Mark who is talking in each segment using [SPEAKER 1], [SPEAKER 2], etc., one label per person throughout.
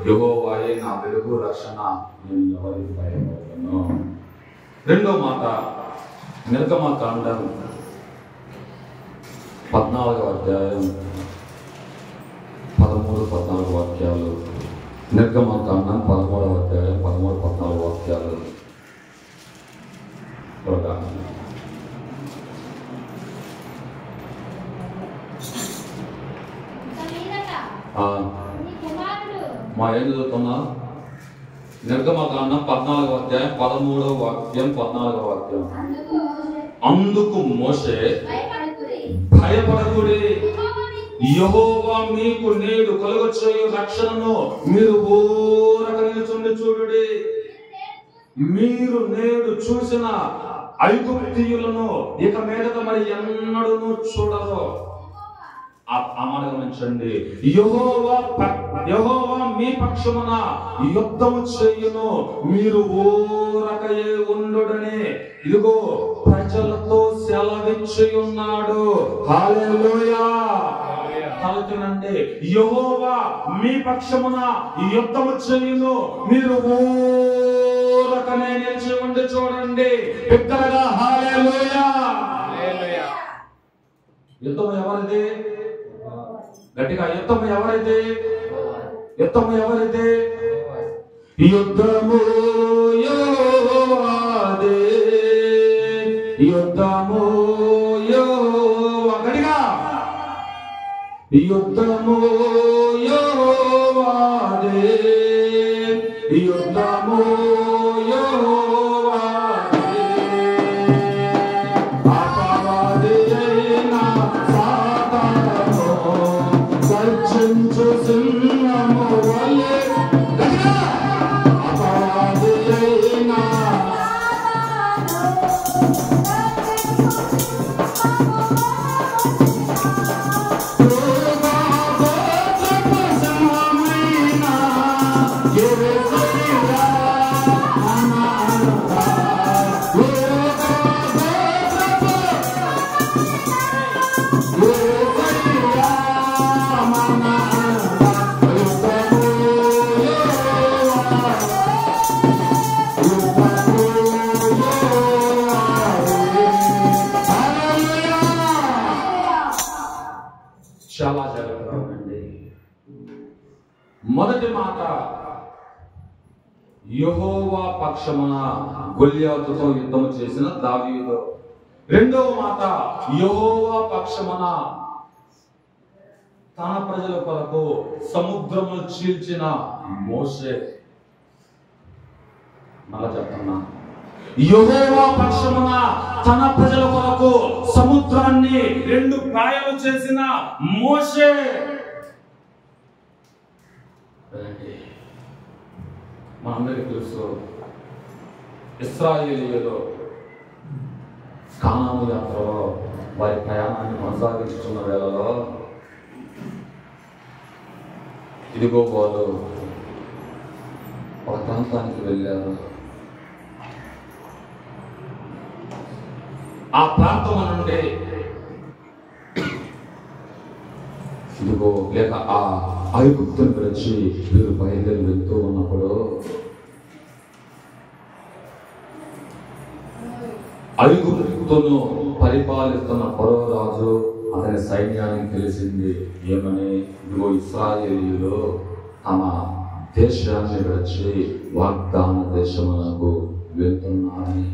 [SPEAKER 1] యెహోవాయే నా వెలుగు రక్షణ, నేను ఎవరికి భయపడను. రెండో మాట నిర్గమకాండం 14వ అధ్యాయం 13-14 వాక్యాలు. నిర్గమకాండం 13వ అధ్యాయం 13-14 వాక్యాలు. మా ఏం చదువుతున్నా? నిర్గమకాండం 14వ అధ్యాయం 13వ వాక్యం 14వ వాక్యం. అందుకు మోషే, భయపడకుడి, యెహోవా మీకు నేడు కలుగచేయు రక్షణను మీరు ఊరక నిలుచుండి చూడుడి. మీరు నేడు చూసిన ఐగుప్తీయులను ఇక మీదట మరి ఎన్నడూ చూడరు. గమనించండి, యెహోవా మీ పక్షమున యుద్ధము చేయును, మీరు ఊరకయే ఉండుడని ఇదిగో ప్రజలతో సెలవిచ్చి ఉన్నాడు. హల్లెలూయా. తలుచునండి, యెహోవా మీ పక్షమున యుద్ధము చేయును, మీరు ఊరకనే నిలిచి ఉండి చూడండి. బిగ్గరగా హల్లెలూయా. యుద్ధం ఎవరిది? గట్టిగా, యుద్ధం ఎవరిది? యుద్ధం ఎవరిది? యుద్ధము యెహోవాదే, యుద్ధము గట్టిగా, యుద్ధము యెహోవాదే, యుద్ధము చాలా జాగ్రత్తగా ఉండండి. మొదటి మాట, యెహోవా పక్షమున గొల్యాతుతో యుద్ధం చేసిన దావీదు. రెండవ మాట, యెహోవా పక్షమున తన ప్రజల కొరకు సముద్రమును చీల్చిన మోషే. మళ్ళా చెప్తున్నా, యెహోవా పక్షమున తన ప్రజల కొరకు సముద్రాన్ని 2 పాయలు చేసిన మోషే. మనందరికీ తెలుసు, ఇశ్రాయేలీయులు కానాను యాత్రలో వారి ప్రయాణాన్ని కొనసాగించుతున్న వేళలో ఇదిగో వాళ్ళు ఒక ప్రాంతానికి వెళ్ళారు. ఆ ప్రాంతం నుండి ఇదిగో లేక ఆ ఐగుప్తుని గురించి వీరు బయలుదేరి వెళ్తూ ఉన్నప్పుడు ఐగుప్తును పరిపాలిస్తున్న ఫరో రాజు అతని సైన్యానికి తెలిసింది ఏమని, ఇదిగో ఇశ్రాయేలీయులు తమ దేశాన్ని విడిచి వాగ్దాన దేశమునకు వెళ్తున్నారని.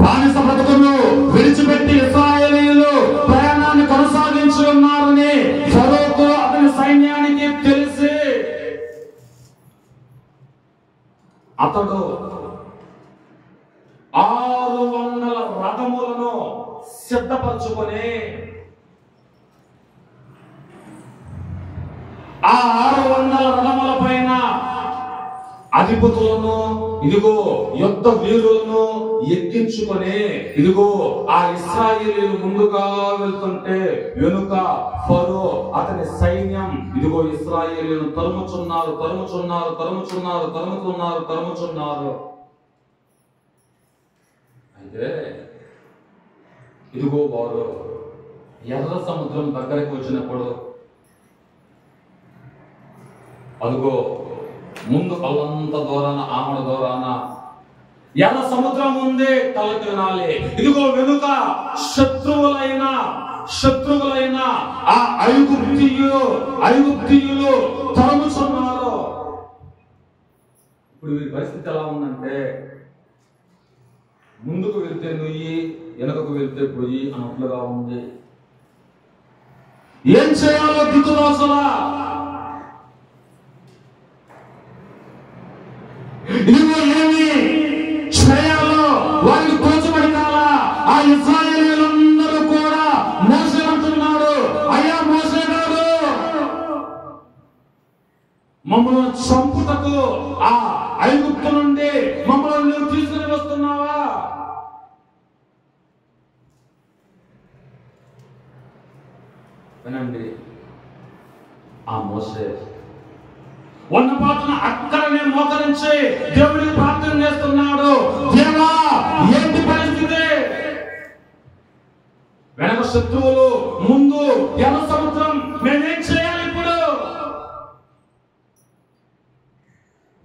[SPEAKER 1] బానిస బ్రతుకును విడిచిపెట్టి ఇశ్రాయేలీయులు ప్రయాణాన్ని కొనసాగించి ఉన్నారని ఫరోకు అతని సైన్యానికి తెలిసి అతడు 600 రథములను సిద్ధపరచుకొని ఆ 600 రథముల పైన అధిపతులను ఇదిగో యుద్ధ వీరులను ఎక్కించుకొని ఇదిగో ఆ ఇశ్రాయేలీయులు ముందుగా వెళ్తుంటే వెనుక ఫరో అతని సైన్యం ఇదిగో ఇశ్రాయేలీయులను తరుముచున్నారు. అయితే ఇదిగో వారు ఎర్ర సముద్రం దగ్గరికి వచ్చినప్పుడు అదిగో ముందు కళ్ళంత దూరాన ఆమడ దూరాన ఎర్ర సముద్రం ఉంది, కళ్ళకి వినాలి. ఇదిగో వెనుక శత్రువులైన ఆ ఐగుప్తీయులు తరుముచున్నారు. ఇప్పుడు వీరి పరిస్థితి ఎలా ఉందంటే, ముందుకు వెళ్తే నుయ్యి, వెనుకకు వెళ్తే పొయ్యి అన్నట్లుగా ఉంది. ఏం చేయాలో దిక్కుదోసలా. ఇదిగో ఏమి చేయాలో వారికి తోచబడినాలా. ఆ ఇశ్రాయేలీయులందరూ కూడా మోషే అంటున్నాడు, అయ్యా మోషే గారు, మమ్మల్ని చంపుటకు ఆ ఐగుప్తు నుండి మమ్మల్ని నువ్వు తీసుకుని వస్తున్నావా? వినండి, ఆ మోషే ఉన్నపాటున అక్కడనే మోకరించి దేవుడికి ప్రార్థన చేస్తున్నాడు. దేవా, ఏంటి పరిస్థితి? వెనక శత్రువులు, ముందు ఎర్ర సముద్రం, మేమేం చేయాలి ఇప్పుడు?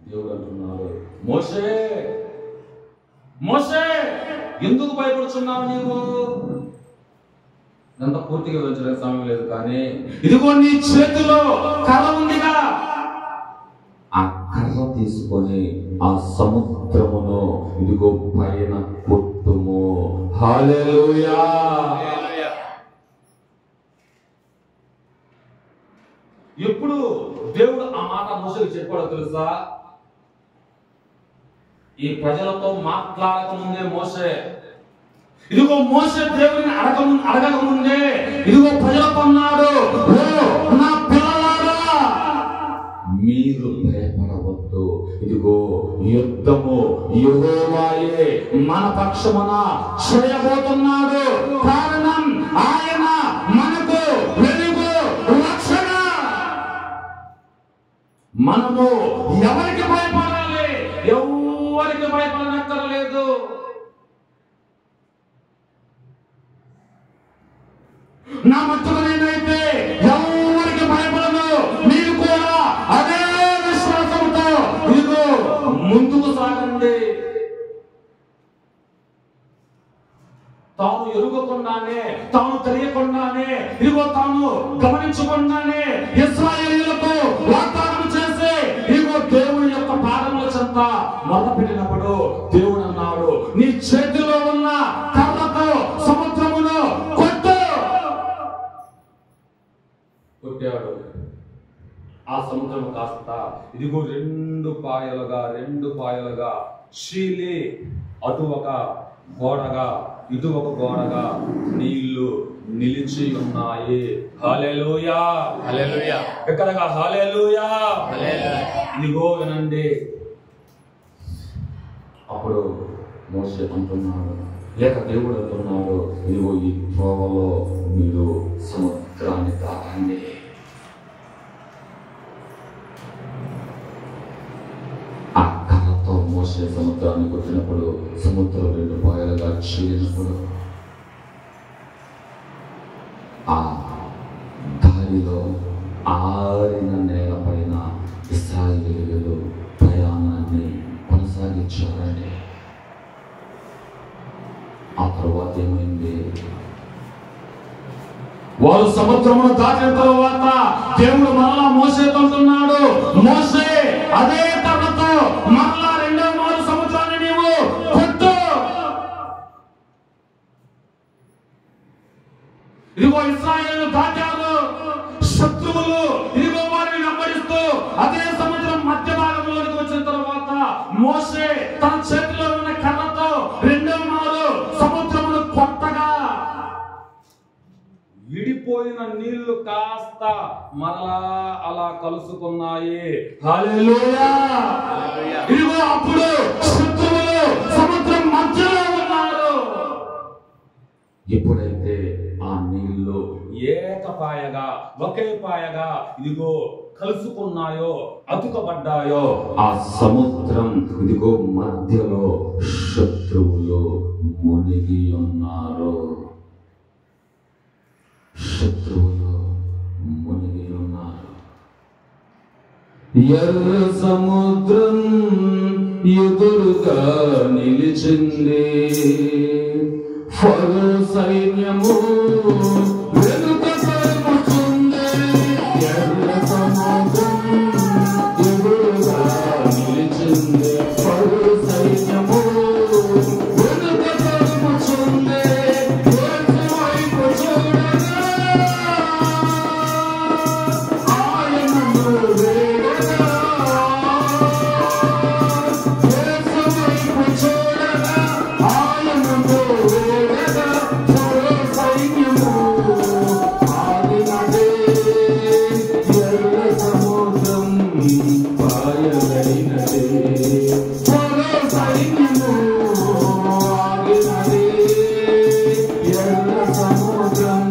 [SPEAKER 1] దేవుడు అంటున్నాడు, మోషే మోషే ఎందుకు భయపడుతున్నావు నీవు? ఇదంతా పూర్తిగా వివరించడానికి సమయం లేదు, కానీ ఇదిగో నీ చేతిలో కర్ర ఉందిగా, ఆ కర్ర తీసుకొని ఆ సముద్రమును ఇదిగో పైన కొట్టుము. హల్లెలూయా. ఎప్పుడు దేవుడు ఆ మాట మోషేకి చెప్పాడో తెలుసా? ఈ ప్రజలతో మాట్లాడక ముందే మోషే, ఇదిగో మోషే దేవుడిని అడగక ముందే ఇదిగో ప్రజలకు అన్నాడు, నా పిల్లలారా, మీరు భయపడవద్దు. ఇదిగో యుద్ధము యెహోవాయే మన పక్షమున చేయబోతున్నాడు. కారణం ఆయన మనకు వెలుగు, రక్షణ. మనము ఎవరికి భయపడాలి? ఎవరికి భయపడనక్కర్లేదు. నా మట్టుకు నేనైతే ఎవరికి భయపడను. మీరు కూడా అదే విశ్వాసంతో ఇదిగో ముందుకు సాగండి. తాను ఎరుగకుండానే, తాను తెలియకుండానే, ఇదిగో తాను గమనించకుండానే ఇశ్రాయేలీయులకు వాగ్దానం చేసి ఇదిగో దేవుని యొక్క పాదముల చెంత మొదలుపెట్టినప్పుడు దేవుడు అన్నాడు, నీ చేతిలో ఉన్న కర్రతో సముద్రమును కొట్టాడు. ఆ సముద్రం కాస్త ఇదిగో రెండు పాయలుగా చీలి అటు ఒక గోడగా ఇటు ఒక గోడగా నీళ్లు నిలిచి ఉన్నాయి. హల్లెలూయా, హల్లెలూయా. ఎక్కడగా హల్లెలూయా, హల్లెలూయా. ఇదిగో వినండి, అప్పుడు మోషే అంటున్నాడు, లేక దేవుడు అంటున్నాడు, ఇదిగో ఈ త్రోవలో మీరు సముద్రాన్ని తాకండి. ఆ కర్రతో మోసే సముద్రాన్ని కొట్టినప్పుడు సముద్రం రెండు పాయలుగా చీలినప్పుడు ఆ దారిలో ఆరిన నేలపైన ఇశ్రాయేలీయులు ప్రయాణాన్ని కొనసాగించారండి. ఆ తర్వాత ఏమైంది? వారు సముద్రమును దాటిన తర్వాత దేవుడు మరలా మోషేతో అంటున్నాడు, మోషే అదే కర్రతో మరలా రెండవ మారు సముద్రాన్ని నీవు కొట్టు. ఇదిగో ఇశ్రాయేలు దాటారు, శత్రువులు ఇదిగో వారిని వెంబడిస్తూ అదే సముద్రం మధ్య భాగంలోనికి వచ్చిన తర్వాత మోషే తన చేతిలో ఉన్న కర్రతో రెండవ మారు సముద్రమును కొట్టగా విడిపోయిన నీళ్లు కాస్త మరలా అలా కలుసుకున్నాయి. హల్లెలూయా. ఇదిగో అప్పుడు శత్రువులు సముద్రం మధ్యలో ఉన్నారు. ఎప్పుడైతే ఆ నీళ్లు ఏకపాయగా ఒకే పాయగా ఇదిగో కలుసుకున్నాయో, అతుకబడ్డాయో, ఆ సముద్రం ఇదిగో మధ్యలో శత్రువులు మునిగి ఉన్నారు. శత్రువులు మునిగి ఉన్నారు. ఎర్ర సముద్రం ఎదురుగా నిలిచింది, ఫరో సైన్యము వెనుక తరుముతుంది. ఎర్ర సముద్రం ఎదురుగా నిలిచింది, ఫరో సైన్యము వెనుక తరుముతుంది. యేసు వైపు చూడగా ఆయనను వేడగా, యేసు వైపు చూడగా ఆయనను వేడగా, ఫరో సైన్యము ఆగినదే. ఎర్ర సముద్రం పాయలైనదే, ఫరో సైన్యము ఆగినదే. ఎర్ర సముద్రం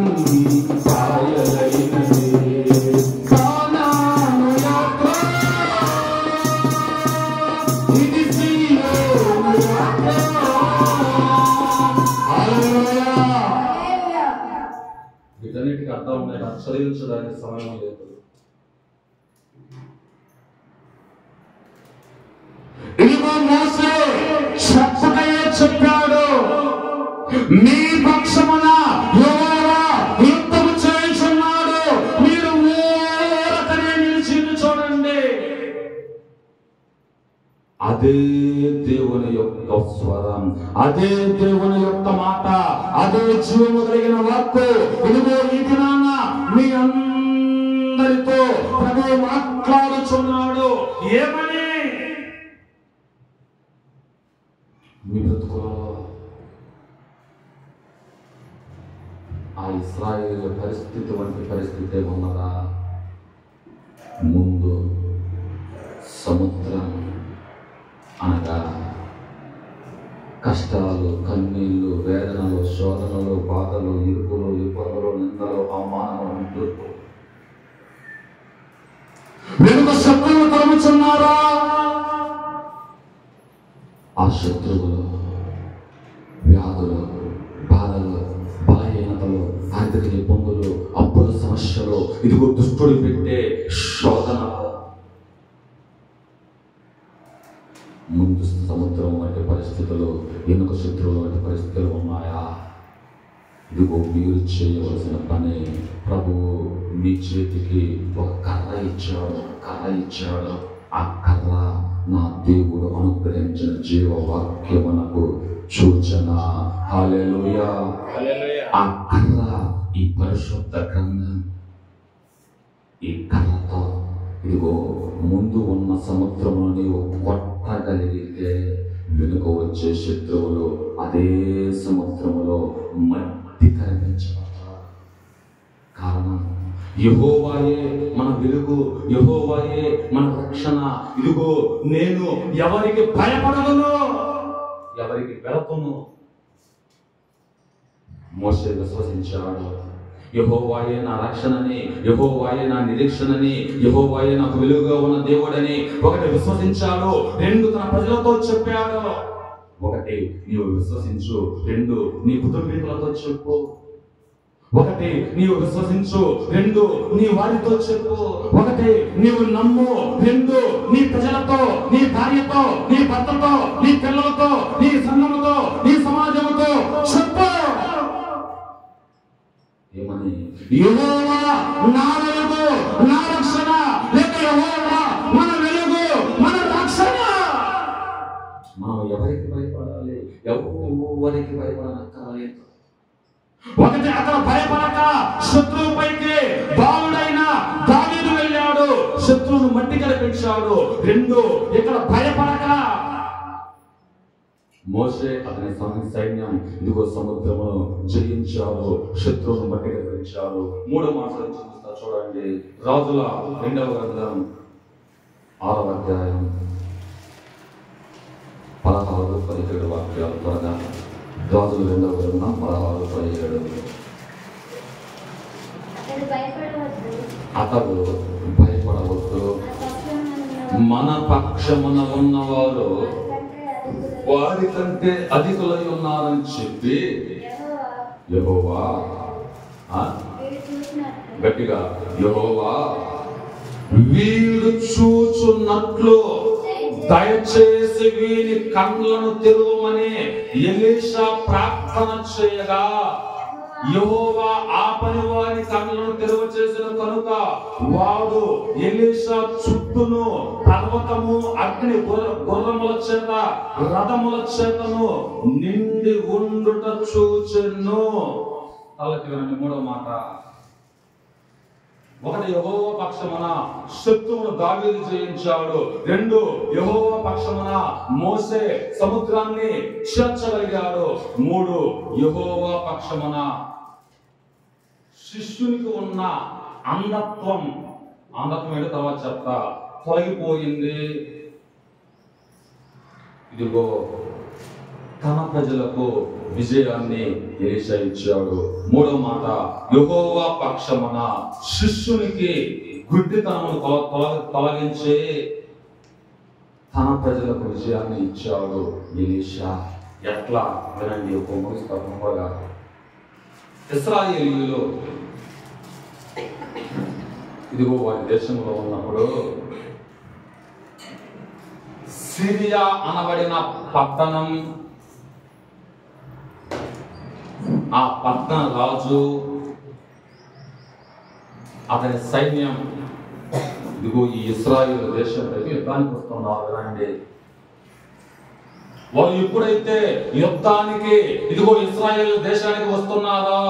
[SPEAKER 1] పాయలైనదే. కానాను యాత్ర, ఇది సీయోను యాత్ర. హల్లెలూయా. వీటన్నిటికీ అర్థం ఉన్నాయి, చదివించడానికి సమయం లేదు. ఇదిగో మోసే చెప్పకయే చెప్పాడు, మీ పక్షమున యెహోవా యుద్ధము చేయుచున్నాడు, మీరు ఊరకనే నిలిచి చూడండి. అదే దేవుని యొక్క స్వరం, అదే దేవుని యొక్క మాట, అదే జీవము కలిగిన వాక్కు. ఇదిగో ఈ దినాన మీ అందరితో ప్రభువు మాట్లాడుచున్నాడు. ఏమని? మీ బ్రతుకులో ఆ ఇశ్రాయేలు పరిస్థితి వంటి పరిస్థితి ఉన్నదా? ముందు సముద్రం అనగా కష్టాలు, కన్నీళ్లు, వేదనలు, శోధనలు, బాధలు, ఇరుకులు, ఇబ్బందులు, నిందలు, అవమానాలు ఉంటూ వెనుక శత్రువులు తరుముచున్నారా? ఆ శత్రువులు వ్యాధులు, బాధలు, బలహీనతలు, ఆర్థిక ఇబ్బందులు, అప్పుల సమస్యలు, ఇదిగో దుష్టుడు పెట్టే శోధనలు. ముందు సముద్రం వంటి పరిస్థితులు, వెనుక శత్రువులు వంటి పరిస్థితులు ఉన్నాయా? ఇదిగో మీరు చేయవలసిన పని, ప్రభువు మీ చేతికి ఒక కర్ర ఇచ్చాడు. ఆ కర్ర నా దేవుడు అనుగ్రహించిన జీవవాక్యమునకు సూచన. హల్లెలూయా. ఆ కర్ర ఈ పరిశుద్ధ గ్రంథం. ఈ కర్రతో ఇదిగో ముందు ఉన్న సముద్రమును నీవు కొట్టగలిగితే వెనుక వచ్చే శత్రువులు అదే సముద్రములో మట్టి కరిగించబడతారు. కారణం యెహోవాయే మన వెలుగు, యెహోవాయే మన రక్షణ. ఇదిగో నేను ఎవరికి భయపడను, ఎవరికి వెళుతును. మోషే విశ్వసించాడు, యెహోవాయే నా రక్షణని, యెహోవాయే నా నిరీక్షణని, యెహోవాయే నాకు వెలుగుగా ఉన్న దేవుడని ఒకటి విశ్వసించాడు. రెండు తన ప్రజలతో చెప్పాడు. ఒకటి నీవు విశ్వసించు, రెండు నీ కుటుంబీకులతో చెప్పు. ఒకటి నీవు విశ్వసించు, రెండు నీ వారితో చెప్పు. ఒకటి నీవు నమ్ము, రెండు నీ ప్రజలతో, నీ భార్యతో, నీ భర్తతో, నీ పిల్లలతో, నీ సంఘముతో, నీ సమాజముతో చెప్పు. ఏమని? యెహోవా నా వెలుగు, నా రక్షణ. లేక యెహోవా మన వెలుగు, మన రక్షణ. మనం ఎవరికి భయపడాలి? ఎవరికి భయపడనక్కర్లేదు. ఒకటి అక్కడ భయపడక శత్రువుపైకి బాలుడైన దావీదు వెళ్ళాడు, శత్రువును మట్టి కనిపించాడు. రెండు ఇక్కడ భయపడక మోషే అతని సైన్యం ఇదిగో సముద్రమును జయించాడు, శత్రువును మట్టి కనిపించాడు. మూడో మాటలు చూస్తా చూడండి. రాజుల 2వ గ్రంథం 6వ అధ్యాయం 16-17 వాక్యాలు త్వరగా. రాజుల 2వ గ్రంథం 16-17. అతడు భయపడవద్దు, మన పక్షమున ఉన్నవారు వారి కంటే అధికులై ఉన్నారని చెప్పి యెహోవా గట్టిగా, యెహోవా వీడు చూచున్నట్లు దయచేసి వీని కళ్ళను తెరవమని ఎలీషా ప్రార్థన చేయగా, యెహోవా ఆ పని వారి కళ్ళను తెరవ చేసిన కనుక వాడు ఎలీషా చుట్టూను పర్వతము అగ్ని గుర్రముల చేత రథముల చేతను నిండి ఉండుట చూచెను. అలాగే మూడో మాట, ఒకటి, యెహోవా పక్షమున శత్రువును దావీదు జయించాడు. రెండు, యెహోవా పక్షమున మోసే సముద్రాన్ని చేర్చగలిగాడు. మూడు, యెహోవా పక్షమున శిష్యునికి ఉన్న అంధత్వం ఏంటో తర్వాత చెప్తా, తొలగిపోయింది. ఇదిగో తన ప్రజలకు విజయాన్ని ఎలీషా ఇచ్చాడు. మూడో మాట, యెహోవా పక్షమున శిష్యునికి గుడ్డితనమును తొలగించి తన ప్రజలకు విజయాన్ని ఇచ్చాడు ఎలీషా. ఎట్లా వినండి, ఒక ముగిస్తాగా. ఇశ్రాయేలీయులు ఇదిగో వారి దేశంలో ఉన్నప్పుడు సిరియా అనబడిన పట్టణం, ఆ పట్టణ రాజు, అతని సైన్యం ఇదిగో ఈ ఇశ్రాయేలు దేశంలోకి యుద్ధానికి వస్తున్నారు. రండి, వాళ్ళు ఎప్పుడైతే యుద్ధానికి ఇదిగో ఇశ్రాయేలు దేశానికి వస్తున్నారో,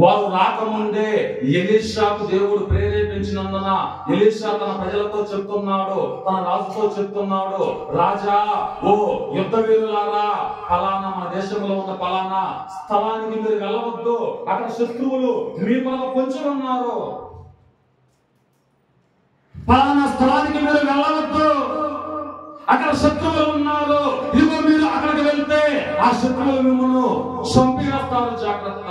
[SPEAKER 1] వారు రాకముందే ఎలీషాకు దేవుడు ప్రేరేపించినందున ఎలీషా తన ప్రజలతో చెప్తున్నాడు, తన రాజుతో చెప్తున్నాడు, రాజా, ఓ యుద్ధ వీరులారా, ఫలానా మన దేశంలో ఉన్న ఫలానా స్థలానికి మీరు వెళ్ళవద్దు, అక్కడ శత్రువులు మీ కొరకు పొంచి ఉన్నారు, ఫలానా స్థలానికి మీరు వెళ్ళవద్దు, అక్కడ శత్రువులు ఉన్నారు, ఇదిగో మీరు అక్కడికి వెళ్తే ఆ శత్రువులు మిమ్మల్ని చంపివేస్తారు, జాగ్రత్త.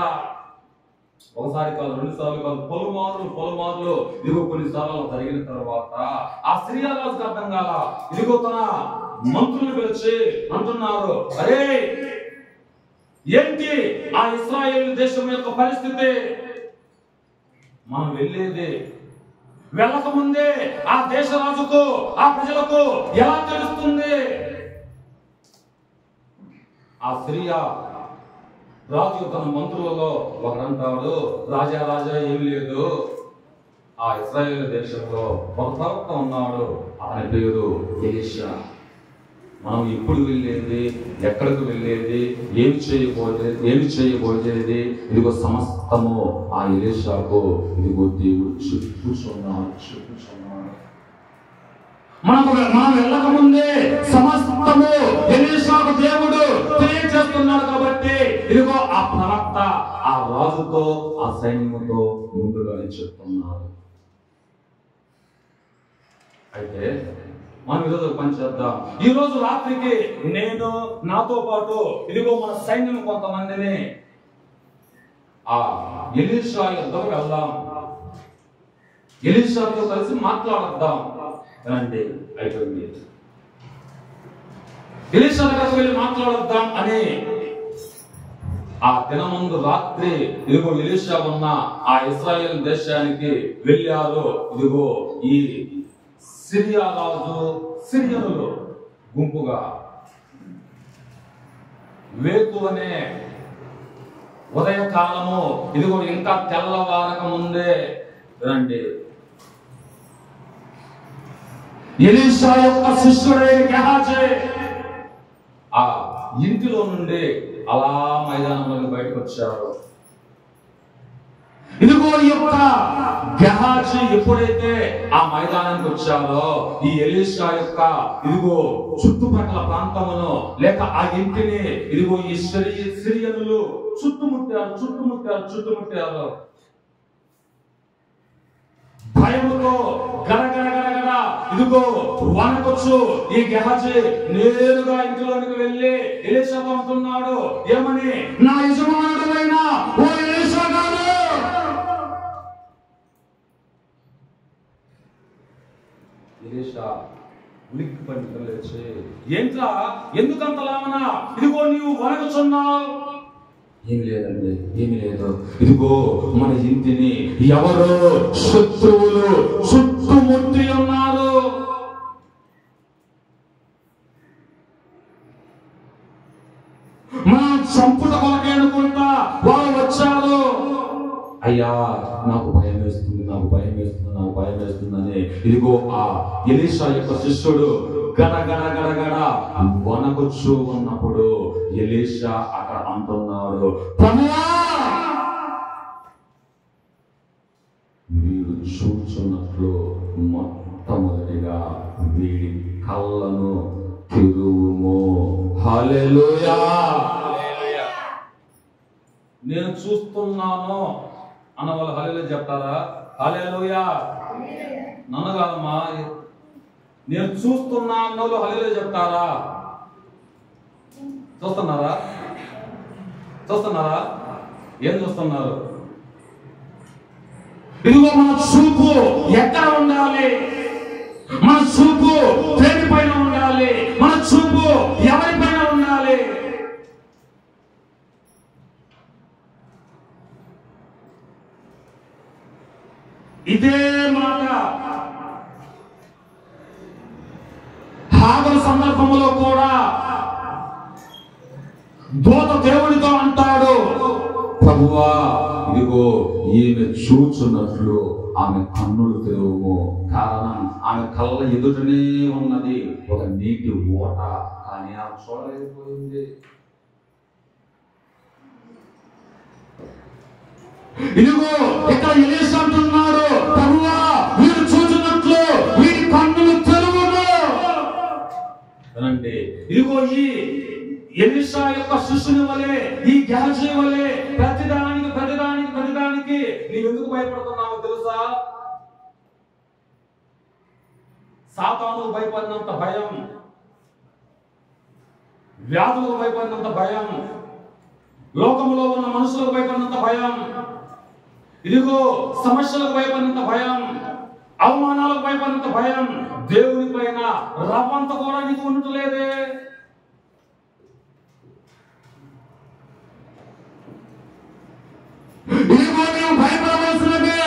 [SPEAKER 1] ఒకసారి కాదు, రెండు సార్లు కాదు, పలుమార్లు ఇదిగో కొన్నిసార్లు జరిగిన తర్వాత ఆ సిరియా రాజుకు అర్థం కాల. ఇదిగో తన మంత్రులు పిలిచి అంటున్నారు, అరే ఏంటి ఆ ఇశ్రాయేలు దేశం యొక్క పరిస్థితి, మనం వెళ్ళేది వెళ్ళకముందే ఆ దేశ రాజుకు ఆ ప్రజలకు ఎలా తెలుస్తుంది? ఆ సిరియా రాజు తన మంత్రులలో ఒకరంటాడు, రాజా ఏమి లేదు, ఆ ఇశ్రాయేలు దేశంలో ఒక ప్రవక్త ఉన్నాడు, అతని పేరు ఎలీషా. మనం ఇప్పుడు వెళ్ళేది, ఎక్కడికి వెళ్ళేది, ఏమి చేయబోయేది ఇదిగో సమస్తము ఆ ఎలీషాకు ఇదిగో దేవుడు చూస్తున్నాడు. మనం వెళ్ళక ముందే సమస్తము ఎలీషాకు దేవుడు తెలియజేస్తున్నాడు. కాబట్టి ఇదిగో ఆ ప్రవక్త ఆ రాజుతో ఆ సైన్యముతో ముందుగానే చెప్తున్నారు. అయితే మనం ఈరోజు పని చేద్దాం. ఈ రోజు రాత్రికి నేను నాతో పాటు ఇదిగో మన సైన్యం కొంతమందిని ఆ ఎలీషా యుద్ధకు వెళ్దాం, ఎలీషాతో కలిసి మాట్లాడద్దాం రండి. అయిపోయింది, ఎలీషా దగ్గరకు వెళ్ళి మాట్లాడద్దాం అని ఆ దినముందు రాత్రి ఇదిగో ఎలీషా ఉన్న ఆ ఇశ్రాయేలు దేశానికి వెళ్ళారు. ఇదిగో ఈ సిరియా రాజు సిరియనులు గుంపుగా వేకు అనే ఉదయకాలము ఇదిగో ఇంకా తెల్లవారక ముందే రండి, ఎలీషా యొక్క శిష్యుడైన గెహాజీ ఆ ఇంటిలో నుండి అలా మైదానంలోకి బయటకు వచ్చారు. ఇదిగో ఈ యొక్క గెహాజీ ఎప్పుడైతే ఆ మైదానానికి వచ్చారో ఈ ఎలీషా యొక్క ఇదిగో చుట్టుపక్కల ప్రాంతమును లేక ఆ ఇంటిని ఇదిగో ఈ సిరియనులు చుట్టుముట్టారు. భయముతో గరగర ఇదిగో వనకొచ్చు ఈ గెహాజీ నేరుగా ఇంటిలోనికి వెళ్ళి ఎలీషాతో అంటున్నాడు, ఏమని, నా యజమానుడైన ఓ ఎలీషా గారు, ఎలీషా ఉలిక్కి పడి లేచి, ఏంట్రా ఎందుకంతలామనా, ఇదిగో నీవు వనకుచున్నావు, ఏమి లేదండి, ఏమి లేదు. ఇదిగో మన ఇంటిని ఎవరో శత్రువులు చుట్టుముట్టి ఉన్నారు. మన చంపుట కొలకే అనుకుంటా వాళ్ళు వచ్చారు. అయ్యా నాకు భయం వేస్తుంది, నాకు భయం వేస్తుంది, నాకు భయం వేస్తుందని ఇదిగో ఆ ఎలీషా యొక్క శిష్యుడు గడగడ వనకొచ్చు ఉన్నప్పుడు ఎలీషా అక్కడ అంటున్నాడు, ప్రభువా వీడు చూచున్నట్లు మొట్టమొదటిగా వీడి కళ్ళను తెరువుము. హల్లెలూయా. నేను చూస్తున్నాను అన్న వాళ్ళు హల్లెలూయా చెప్తారా? హల్లెలూయా. నన్ను కాదమ్మా, నేను చూస్తున్నా అన్న వాళ్ళు హల్లెలూయా చెప్తారా? చూస్తున్నారా? చూస్తున్నారా? ఏం చూస్తున్నారు? ఇదిగో మన చూపు ఎక్కడ ఉండాలి? మన చూపు దేనిపైన ఉండాలి? మన చూపు ఎవరిపైన ఉండాలి? ఇదే మాట హాగరు సందర్భంలో కూడా దూత దేవునితో అంటాడు, ప్రభువా ఇదిగో ఈమె చూచున్నట్లు ఆమె కన్నులు తెరువుము. కారణం ఆమె కళ్ళ ఎదుటనే ఉన్నది ఒక నీటి ఓట, కానీ ఆమె చూడలేకపోయింది. ఇదిగో ఇక్కడ ఎలీషా అంటున్నాడు, ప్రభువా వీరు చూచున్నట్లు వీరి కన్నులు తెరువుము. అనండి ఇదిగో ఈ ఎలీషా యొక్క శిష్యుని వలె, ఈ గెహజీ వలె ప్రతిదానికి నీవు ఎందుకు భయపడుతున్నావో తెలుసా? సాతాను భయపడినంత భయం, వ్యాధులకు భయపడినంత భయం, లోకంలో ఉన్న మనుషులకు భయపడినంత భయం, ఇదిగో సమస్యలకు భయపడినంత భయం, అవమానాలకు భయపడినంత భయం దేవుని పైన రవ్వంత కూడా నీకు ఉండలేదే. ఇదిగో నీవు భయపడవలసినది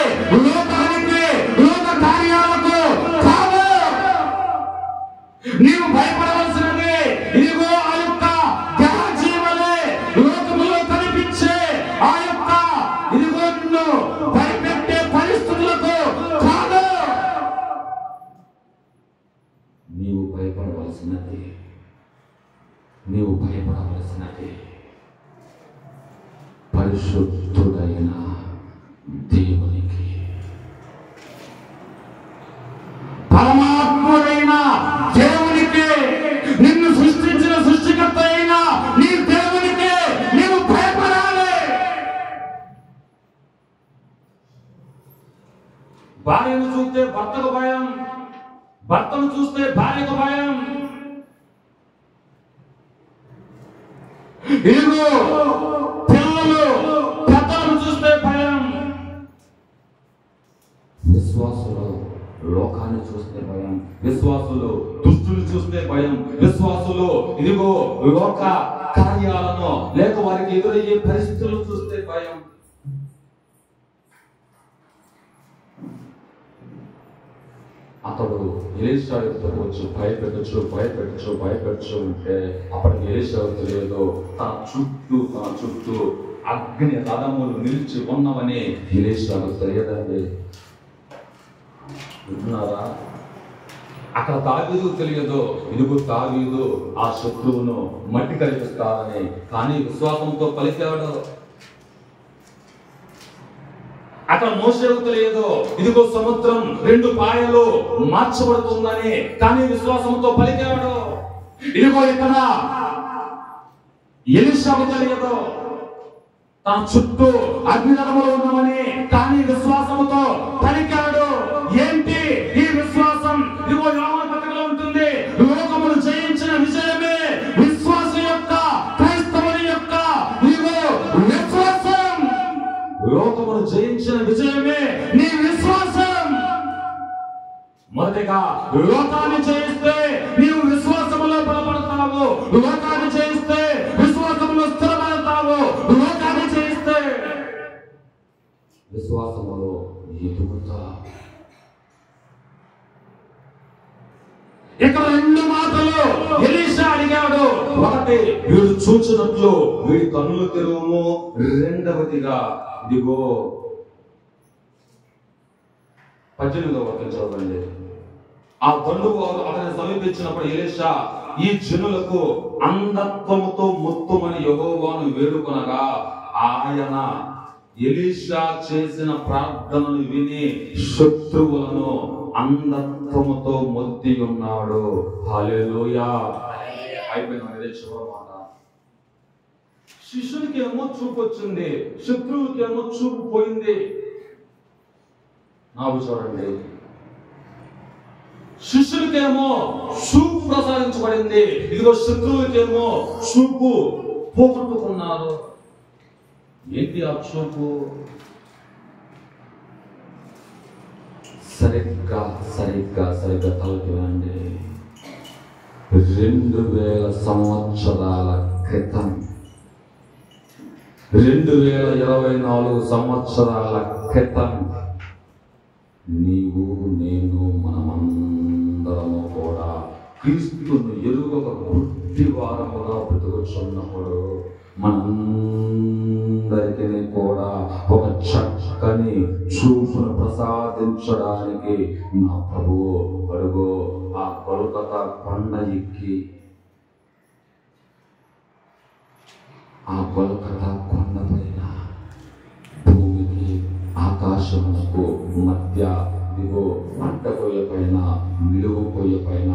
[SPEAKER 1] లోకానికి, లోక కార్యాలకు కాదు. నీవు భయపడవలసినది ఇదిగో ఆ యొక్క గెహజీ వలె లోకములో కనిపించే ఆ యొక్క ఇదిగో నిన్ను భయపెట్టే పరిస్థితులకు కాదు. నీవు భయపడవలసినది పరిశుద్ధుడైన దేవునికి, పరమాత్ముడైన దేవునికి, నిన్ను సృష్టించిన సృష్టికర్త అయిన నీ దేవునికి నీవు భయపడాలి. భార్యను చూస్తే భర్తకు భయం, భర్తను చూస్తే భార్యకు భయం. ఇదిగో పిల్లలు పెద్దలను చూస్తే భయం. విశ్వాసులు లోకాన్ని చూస్తే భయం, విశ్వాసులు దుష్టులు చూస్తే భయం, విశ్వాసులు ఇదిగో లోక కార్యాలను లేక వారికి ఎదురయ్యే పరిస్థితులు చూస్తే భయం. అతడు ఎలీషా ఎదుటకు వచ్చి భయపెట్టచ్చు అంటే అప్పటికి ఎలీషా తెలియదు, తన చుట్టూ అగ్ని రథములు నిలిచి ఉన్నవని ఎలీషాకు తెలియదండి. విన్నారా? అక్కడ దావీదు తెలియదు, ఇదిగో దావీదు ఆ శత్రువును మట్టి కల్పిస్తారని, కానీ విశ్వాసంతో పలికాడు. అక్కడ మోషేకు తెలియదు, ఇదిగో సముద్రం 2 పాయలు మార్చబడుతుందని, కానీ విశ్వాసంతో పలికాడు. ఇదిగో ఇక్కడ ఎలీషాకు తెలియదు, తన చుట్టూ అగ్నిరథములు ఉన్నవని, కానీ విశ్వాసంతో పలికాడు. ఏంటి ఈ విశ్వాసం? ఇదిగో యోహాను పత్రికలో ఉంటుంది, లోకమును జయించిన విజయమే విశ్వాసం యొక్క, క్రైస్తవుని యొక్క ఇదిగో విశ్వాసం. లోకమును జయించిన విజయమే నీ విశ్వాసం. మొదటిగా లోకాన్ని జయిస్తే నీవు విశ్వాసములో బలపడతావు, లోకాన్ని జయిస్తే విశ్వాసములో స్థిరపడతావు, లోకాన్ని ఎదుగుతా. ఇక్కడ 2 మాటలు ఎలీషా అడిగాడు. ఒకటి, వీడు చూచినట్లు వీడి కన్నులు తెరువుము. రెండవదిగా ఇదిగో 18వ వచనం చదవండి. ఆ దండువు అతన్ని సమీపించినప్పుడు ఎలీషా, ఈ జనులకు అంధత్వముతో ముత్తుమని యెహోవాను వేడుకొనగా ఆయన ఎలీషా చేసిన ప్రార్థనను విని శత్రువులను అంధత్వముతో మొత్తి ఉన్నాడు. హల్లెలూయా. అయిపోయిన చివరి మాట. శిష్యునికి ఏమో చూపు వచ్చింది, శత్రువుకి ఏమో చూపు పోయింది. నాకు చూడండి, శిష్యులకేమో చూపు ప్రసాదించబడింది, ఇదిగో శత్రువులకేమో చూపు పోగొట్టుకున్నారు. ఏంటి ఆ చూపు? సరిగ్గా తలకి వినండి. 2000 సంవత్సరాల క్రితం, 2024 సంవత్సరాల క్రితం నీవు నేను మనమందరము కూడా క్రీస్తును ఎరుగక గుడ్డివారముగా బ్రతుకుచున్నప్పుడు మనందరికీ కూడా ఒక చక్కని చూపును ప్రసాదించడానికి నా ప్రభువు అడుగు ఆ కొల్కతా కొండ ఎక్కి, ఆ కొల్కతా కొండ పైన భూమికి ఆకాశమునకు మధ్య ఇదిగో అడ్డకొయ్య పైన నిలువు కొయ్య పైన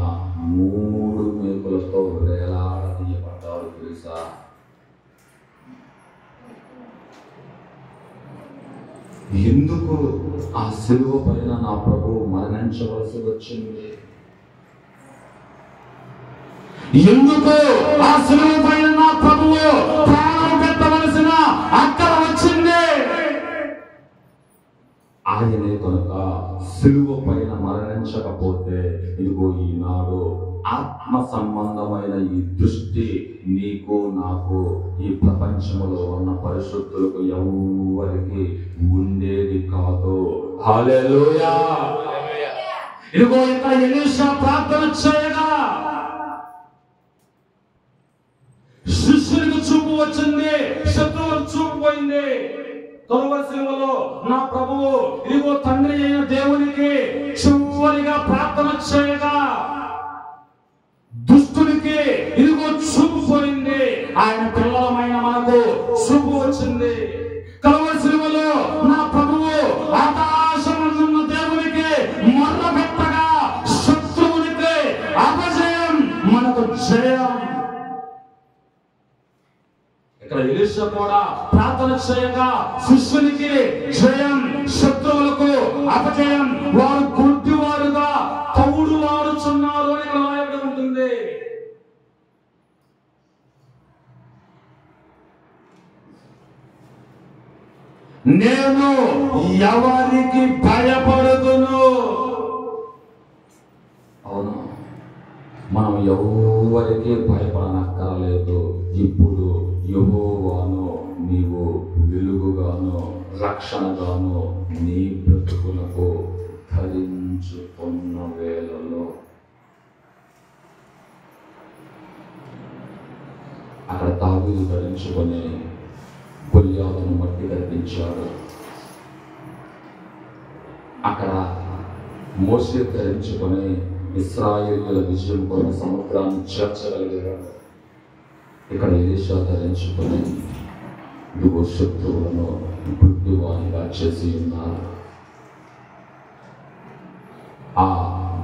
[SPEAKER 1] 3 మేకులతో వేలాడదీయబడ్డారు. తెలుసా? ఎందుకు ఆ సిలువ పైన నా ప్రభువు మరణించవలసి వచ్చింది? ఎందుకు ఆ సిలువ పైన నా ప్రభువు ప్రాణం పెట్టవలసిన అక్కర వచ్చింది? ఆయనే కనుక సిలువ పైన మరణించకపోతే ఇదిగో ఈనాడు ఆత్మ సంబంధమైన ఈ దృష్టి నీకు నాకు ఈ ప్రపంచంలో ఉన్న పరిశుద్ధులకు ఎవరికి ఉండేది కాదు. హల్లెలూయా. ఇదిగో ఇక్కడ ఎలీషా ప్రార్థన చేయగా శిష్యునికి చూపు వచ్చింది, శత్రువులకు చూపు పోయింది. తరువాతి సిలువలో నా ప్రభువు ఇదిగో తండ్రి అయిన దేవునికి చివరిగా ప్రార్థన చేయగా దుష్టునికి ఇదిగో చూపు పోయింది. ఆయన పిల్లలమైన మనకు చూపు వచ్చింది. తరువాతి సిలువలో నా ప్రభువు ఆకాశమందున్న దేవునికి మొర్ర పెట్టగా శత్రువునికి అపజయం, మనకు జయం. ఇక్కడ ఎలీషా కూడా ప్రార్థన చేయగా శిష్యునికి జయం, శత్రువులకు అపజయం. వారు గుడ్డివారుగా తౌడు వారుచున్నారు అని రాయబడి ఉంటుంది. నేను ఎవరికి భయపడదును. అవును, మనం ఎవరికి భయపడనక్కర్లేదు. ఇప్పుడు యెహోవాను నీవు వెలుగుగాను రక్షణగాను నీ బ్రతుకులకు ధరించుకున్న వేళలో అక్కడ దావీదు ధరించుకొని గొల్యాతును మట్టి ధరించాడు. అక్కడ మోషే ధరించుకొని ఇశ్రాయేలీయుల విజయం కొరకు సముద్రాన్ని చేర్చగలిగాడు. ఇక్కడ ఎలీషా ధరించుకొని ఇదిగో శత్రువులను గుడ్డివానిగా చేసి ఉన్నారు. ఆ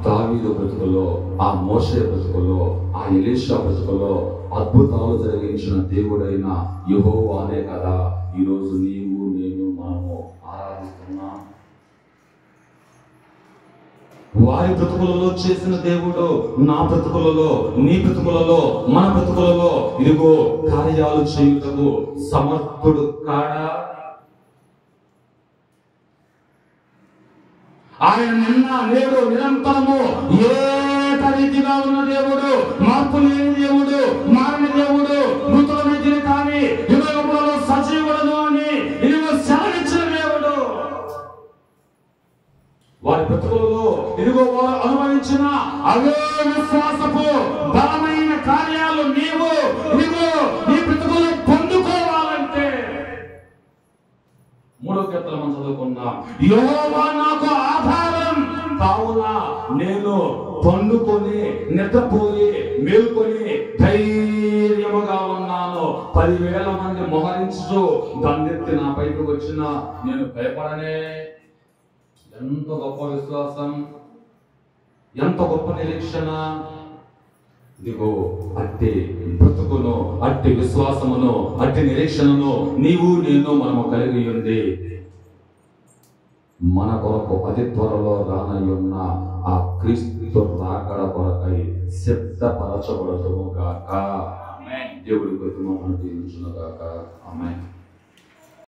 [SPEAKER 1] దావీదు బ్రతుకులో, ఆ మోషే బ్రతుకులో, ఆ ఎలీషా బ్రతుకులో అద్భుతాలు జరిగించిన దేవుడైన యెహోవానే కదా ఈరోజు నీవు నేను మనము ఆరాధిస్తున్నాం. వారి బ్రతుకులలో చేసిన దేవుడు నా బ్రతుకులలో, నీ బ్రతుకులలో, మన బ్రతుకులలో ఇదిగో కార్యాలు చేయుటకు సమర్థుడు కాడా? ఆయన నిన్న నేడు నిరంతరము ఏకరీతిగా ఉన్న దేవుడు, మార్పు లేని దేవుడు, మారని దేవుడు, మృతుల మధ్యని కానీ యుగములలో సజీవులను అని ఇదిగో సెలవిచ్చిన దేవుడు. వారి బ్రతుకులలో ఇదిగో వారు అనుభవించిన అవే విశ్వాసపు బలమైన కార్యాలు నీవు ఇదిగో నీ బ్రతుకులు పొందుకోవాలంటే 3వ కీర్తన మనం చదువుకుందాం. యెహోవా నాకు ఆధారం కావున నేను పండుకొని నిద్రపోయి మేల్కొని ధైర్యముగా ఉన్నాను. 10,000 మంది మోహరించు దండెత్తి నా పైకి వచ్చిన నేను భయపడనే. ఎంత గొప్ప విశ్వాసం, ఎంత గొప్ప నిరీక్షణ. ఇదిగో అట్టి బ్రతుకును, అట్టి విశ్వాసమును, అట్టి నిరీక్షణను నీవు నేను మనము కలిగి ఉంది. మన కొరకు అతి త్వరలో రానయ్యున్న ఆ క్రీస్తు రాకడ కొరకై సిద్ధపరచబడదుము గాక. దేవుడి కృపను అనుగ్రహించును గాక. ఆమేన్.